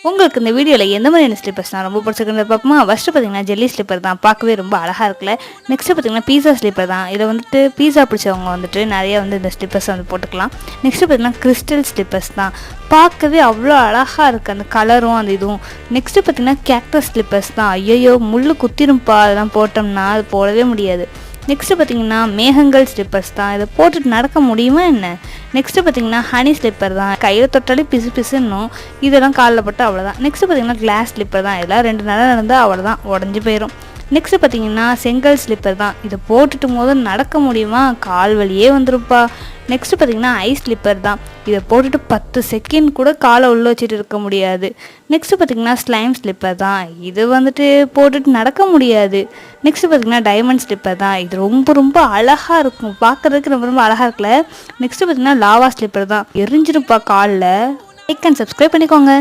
உங்களுக்கு இந்த வீடியோவில் எந்த மாதிரியான ஸ்லிப்பர்ஸ் நான் ரொம்ப பிடிச்சிருக்கிறது பார்ப்போமா? ஃபஸ்ட்டு பார்த்தீங்கன்னா ஜெல்லி ஸ்லிப்பர் தான், பார்க்கவே ரொம்ப அழகாக இருக்குல்ல. நெக்ஸ்ட்டு பார்த்தீங்கன்னா பீஸா ஸ்லிப்பர் தான். இதை வந்துட்டு பீஸா பிடிச்சவங்க வந்துட்டு நிறைய இந்த ஸ்லிப்பர்ஸ் போட்டுக்கலாம். நெக்ஸ்ட்டு பார்த்தீங்கன்னா கிறிஸ்டல் ஸ்லிப்பர்ஸ் தான், பார்க்கவே அவ்வளோ அழகாக இருக்குது அந்த கலரும் அந்த இதுவும். நெக்ஸ்ட்டு பார்த்தீங்கன்னா கேக்டஸ் ஸ்லிப்பர்ஸ் தான். ஐயோ முள் குத்திரும்பா, அதெல்லாம் போட்டோம்னா அது போடவே முடியாது. நெக்ஸ்ட்டு பார்த்தீங்கன்னா மேகங்கள் ஸ்லிப்பர்ஸ் தான், இதை போட்டுட்டு நடக்க முடியுமா என்ன? நெக்ஸ்ட்டு பார்த்தீங்கன்னா ஹனி ஸ்லிப்பர் தான், கையில் தொட்டாலே பிசு பிசுன்னும், இதெல்லாம் காலில் போட்டு அவ்வளோதான். நெக்ஸ்ட்டு பார்த்தீங்கன்னா கிளாஸ் ஸ்லிப்பர் தான், இதெல்லாம் 2 நாள் நடந்தால் அவ்வளோதான், உடஞ்சி போயிடும். நெக்ஸ்ட்டு பார்த்தீங்கன்னா செங்கல் ஸ்லிப்பர் தான், இதை போட்டுட்டு போது நடக்க முடியுமா? கால் வலியே வந்துருப்பா. நெக்ஸ்ட்டு பார்த்தீங்கன்னா ஐஸ் ஸ்லிப்பர் தான், இதை போட்டுட்டு 10 செகண்ட் கூட காலை உள்ளே வச்சுட்டு இருக்க முடியாது. நெக்ஸ்ட்டு பார்த்தீங்கன்னா ஸ்லைம் ஸ்லிப்பர் தான், இது வந்துட்டு போட்டுட்டு நடக்க முடியாது. நெக்ஸ்ட்டு பார்த்தீங்கன்னா டைமண்ட் ஸ்லிப்பர் தான், இது ரொம்ப ரொம்ப அழகாக இருக்கும், பார்க்குறதுக்கு ரொம்ப ரொம்ப அழகாக இருக்குல்ல. நெக்ஸ்ட்டு பார்த்தீங்கன்னா லாவா ஸ்லிப்பர் தான், எரிஞ்சிருப்பா காலில். லைக் அண்ட் சப்ஸ்கிரைப் பண்ணிக்கோங்க.